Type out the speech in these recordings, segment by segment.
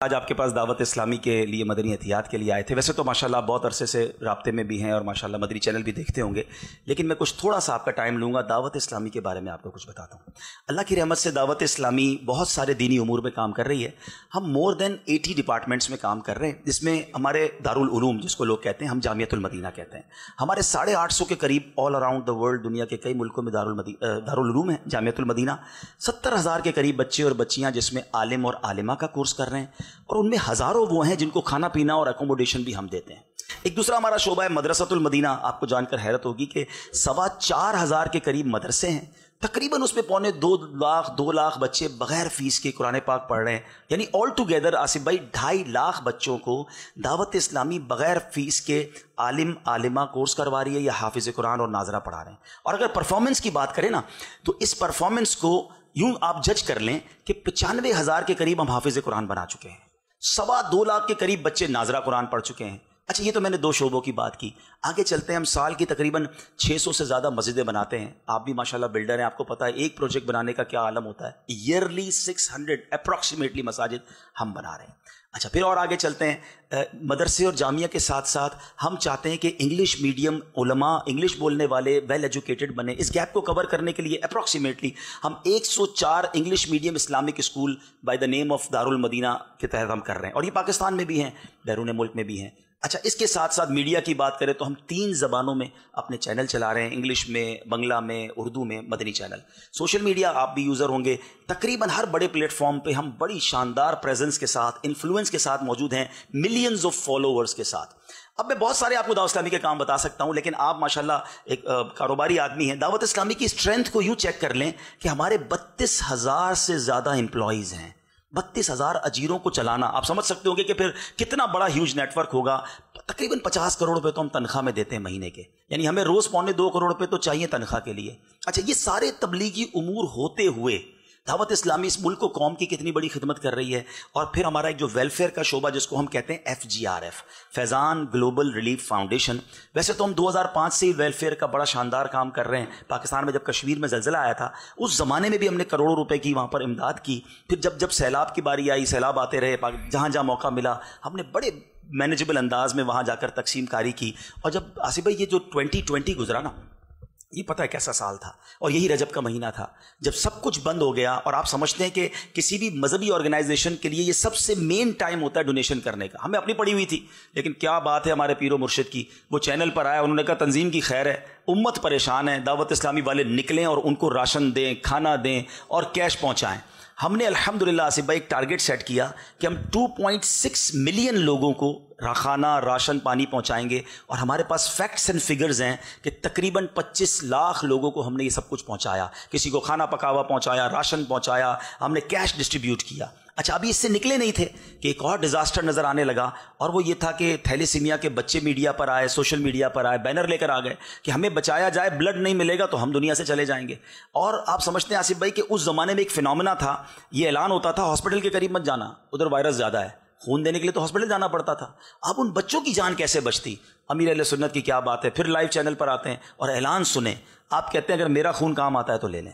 آج آپ کے پاس دعوت اسلامی کے لیے مدنی احتیاط کے لیے آئے تھے. ویسے تو ماشاءاللہ بہت عرصے سے رابطے میں بھی ہیں اور ماشاءاللہ مدنی چینل بھی دیکھتے ہوں گے, لیکن میں کچھ تھوڑا سا آپ کا ٹائم لوں گا, دعوت اسلامی کے بارے میں آپ کو کچھ بتاتا ہوں. اللہ کی رحمت سے دعوت اسلامی بہت سارے دینی امور میں کام کر رہی ہے. ہم مور دین 80 ڈپارٹمنٹس میں کام کر رہے ہیں, جس میں ہمارے دارالعلوم جس کو لوگ کہتے ہیں, ہم جامعۃ المدینہ کہتے ہیں, ہمارے 850 کے قریب آل اراؤنڈ دا ورلڈ دنیا کے کئی ملکوں میں دارالعلوم ہیں, جامعۃ المدینہ. 70,000 کے قریب بچے اور بچیاں جس میں عالم اور عالمہ کا کورس کر رہے ہیں, اور ان میں ہزاروں وہ ہیں جن کو کھانا پینا اور اکوموڈیشن بھی ہم دیتے ہیں. ایک دوسرا ہمارا شعبہ ہے مدرسۃ المدینہ. آپ کو جان کر حیرت ہوگی کہ 4,25,000 کے قریب مدرسے ہیں, تقریباً اس میں 2 لاکھ بچے بغیر فیس کے قرآن پاک پڑھ رہے ہیں. یعنی آل ٹوگیدر آصف بھائی 2.5 لاکھ بچوں کو دعوت اسلامی بغیر فیس کے عالم عالمہ کورس کروا رہی ہے یا حافظ قرآن اور ناظرہ پڑھا رہے ہیں. اور اگر پرفارمنس کی بات کریں نا, تو اس پرفارمنس کو یوں آپ جج کر لیں کہ 95,000 کے قریب ہم حافظ قرآن بنا چکے ہیں, 2.25 لاکھ کے قریب بچے ناظرہ قرآن پڑھ چکے ہیں. اچھا, یہ تو میں نے 2 شعبوں کی بات کی. آگے چلتے ہیں. ہم سال کی تقریباً 600 سے زیادہ مسجدیں بناتے ہیں. آپ بھی ماشاءاللہ بلڈر ہیں, آپ کو پتہ ہے ایک پروجیکٹ بنانے کا کیا عالم ہوتا ہے. ایئرلی 600 اپروکسیمیٹلی مساجد ہم بنا رہے ہیں. اچھا, پھر اور آگے چلتے ہیں. مدرسے اور جامعہ کے ساتھ ساتھ ہم چاہتے ہیں کہ انگلش میڈیم علماء, انگلش بولنے والے ویل ایجوکیٹڈ بنے. اس گیپ کو کور کرنے کے لیے اپروکسیمیٹلی ہم 104 English medium Islamic school by the name of Darul Madinah کے تحت ہم کر رہے ہیں, اور یہ پاکستان میں بھی ہیں, بیرون ملک میں بھی ہیں. اچھا, اس کے ساتھ ساتھ میڈیا کی بات کریں تو ہم 3 زبانوں میں اپنے چینل چلا رہے ہیں, انگلش میں, بنگلہ میں, اردو میں, مدنی چینل. سوشل میڈیا آپ بھی یوزر ہوں گے, تقریباً ہر بڑے پلیٹ فارم پہ ہم بڑی شاندار پریزنس کے ساتھ, انفلوئنس کے ساتھ موجود ہیں, ملینز آف فالوورز کے ساتھ. اب میں بہت سارے آپ کو دعوت اسلامی کے کام بتا سکتا ہوں, لیکن آپ ماشاءاللہ ایک کاروباری آدمی ہیں. دعوت اسلامی کی اسٹرینتھ کو یوں چیک کر لیں کہ ہمارے 32,000 سے زیادہ امپلائیز ہیں. 32,000 اجیروں کو چلانا, آپ سمجھ سکتے ہوں گے کہ پھر کتنا بڑا ہیوج نیٹ ورک ہوگا. تقریباً 50 کروڑ روپے تو ہم تنخواہ میں دیتے ہیں مہینے کے, یعنی ہمیں روز 2.25 کروڑ روپے تو چاہیے تنخواہ کے لیے. اچھا, یہ سارے تبلیغی امور ہوتے ہوئے دعوت اسلامی اس ملک کو, قوم کی کتنی بڑی خدمت کر رہی ہے. اور پھر ہمارا ایک جو ویلفیئر کا شعبہ جس کو ہم کہتے ہیں FGRF, فیضان گلوبل ریلیف فاؤنڈیشن. ویسے تو ہم 2005 سے ہی ویلفیئر کا بڑا شاندار کام کر رہے ہیں. پاکستان میں جب کشمیر میں زلزلہ آیا تھا, اس زمانے میں بھی ہم نے کروڑوں روپے کی وہاں پر امداد کی. پھر جب سیلاب کی باری آئی, سیلاب آتے رہے, جہاں جہاں موقع ملا ہم نے بڑے مینیجبل انداز میں وہاں جا کر تقسیم کاری کی. اور جب آصف بھائی یہ جو 2020 گزرا نا, یہ پتہ ہے کیسا سال تھا, اور یہی رجب کا مہینہ تھا جب سب کچھ بند ہو گیا. اور آپ سمجھتے ہیں کہ کسی بھی مذہبی آرگنائزیشن کے لیے یہ سب سے مین ٹائم ہوتا ہے ڈونیشن کرنے کا. ہمیں اپنی پڑی ہوئی تھی, لیکن کیا بات ہے ہمارے پیر و مرشد کی, وہ چینل پر آیا, انہوں نے کہا تنظیم کی خیر ہے, امت پریشان ہے, دعوت اسلامی والے نکلیں اور ان کو راشن دیں, کھانا دیں اور کیش پہنچائیں. ہم نے الحمدللہ آصف بھائی ایک ٹارگٹ سیٹ کیا کہ ہم 2.6 ملین لوگوں کو کھانا, راشن, پانی پہنچائیں گے. اور ہمارے پاس فیکٹس اینڈ فگرز ہیں کہ تقریباً 25 لاکھ لوگوں کو ہم نے یہ سب کچھ پہنچایا. کسی کو کھانا پکا ہوا پہنچایا, راشن پہنچایا, ہم نے کیش ڈسٹریبیوٹ کیا. اچھا, ابھی اس سے نکلے نہیں تھے کہ ایک اور ڈیزاسٹر نظر آنے لگا, اور وہ یہ تھا کہ تھیلیسیمیا کے بچے میڈیا پر آئے, سوشل میڈیا پر آئے, بینر لے کر آ گئے کہ ہمیں بچایا جائے, بلڈ نہیں ملے گا تو ہم دنیا سے چلے جائیں گے. اور آپ سمجھتے ہیں آصف بھائی کہ اس زمانے میں ایک فینومینا تھا, یہ اعلان ہوتا تھا ہاسپٹل کے قریب مت جانا, ادھر وائرس زیادہ ہے, خون دینے کے لیے تو ہاسپٹل جانا پڑتا تھا. اب ان بچوں کی جان کیسے بچتی؟ امیر اہل سنت کی کیا بات ہے, پھر لائیو چینل پر آتے ہیں اور اعلان سنیں. آپ کہتے ہیں اگر میرا خون کام آتا ہے تو لے لیں,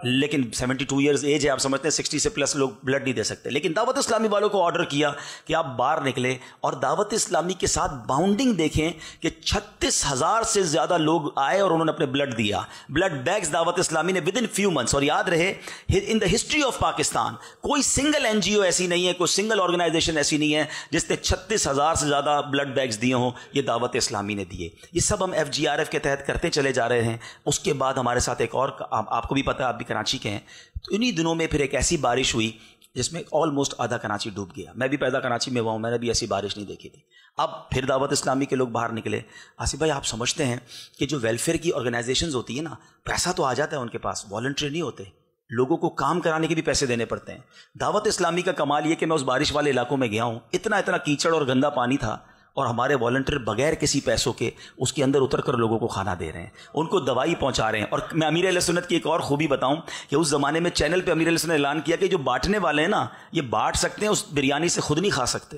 لیکن 72 ایئرز ایج ہے, آپ سمجھتے ہیں 60 سے پلس لوگ بلڈ نہیں دے سکتے. لیکن دعوت اسلامی والوں کو آرڈر کیا کہ آپ باہر نکلیں, اور دعوت اسلامی کے ساتھ باؤنڈنگ دیکھیں کہ 36,000 سے زیادہ لوگ آئے اور انہوں نے اپنے بلڈ دیا. بلڈ بیگز دعوت اسلامی نے ود ان فیو منتھس. اور یاد رہے, ان دا ہسٹری آف پاکستان کوئی سنگل NGO ایسی نہیں ہے, کوئی سنگل آرگنائزیشن ایسی نہیں ہے جس نے 36,000 سے زیادہ بلڈ بیگز دیے ہوں. یہ دعوت اسلامی نے دیے. یہ سب ہم FGRF کے تحت کرتے چلے جا رہے ہیں. اس کے بعد ہمارے ساتھ ایک اور, آپ کو بھی پتہ ہے, آپ بھی کراچی کے ہیں, تو انہی دنوں میں پھر ایک ایسی بارش ہوئی جس میں آلموسٹ آدھا کراچی ڈوب گیا. میں بھی پیدا کراچی میں ہوا ہوں, میں نے بھی ایسی بارش نہیں دیکھی تھی. اب پھر دعوت اسلامی کے لوگ باہر نکلے. آصف بھائی آپ سمجھتے ہیں کہ جو ویلفیئر کی آرگنائزیشنز ہوتی ہیں نا, پیسہ تو آ جاتا ہے ان کے پاس, والنٹری نہیں ہوتے, لوگوں کو کام کرانے کے بھی پیسے دینے پڑتے ہیں. دعوت اسلامی کا کمال یہ کہ میں اس بارش والے علاقوں میں گیا ہوں, اتنا کیچڑ اور گندا پانی تھا, اور ہمارے والنٹیئر بغیر کسی پیسوں کے اس کے اندر اتر کر لوگوں کو کھانا دے رہے ہیں, ان کو دوائی پہنچا رہے ہیں. اور میں امیر اہل سنت کی ایک اور خوبی بتاؤں کہ اس زمانے میں چینل پہ امیر اہل سنت نے اعلان کیا کہ جو بانٹنے والے ہیں نا, یہ بانٹ سکتے ہیں, اس بریانی سے خود نہیں کھا سکتے.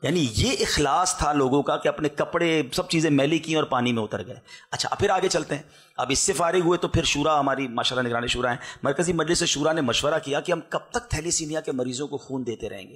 یعنی یہ اخلاص تھا لوگوں کا کہ اپنے کپڑے سب چیزیں میلی کی اور پانی میں اتر گئے. اچھا پھر آگے چلتے ہیں. اب اس سے فارغ ہوئے تو پھر شورا, ہماری ماشاءاللہ نگرانی شورا ہیں, مرکزی مجلس شورا نے مشورہ کیا کہ ہم کب تک تھیلیسیمیا کے مریضوں کو خون دیتے رہیں گے,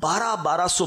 1200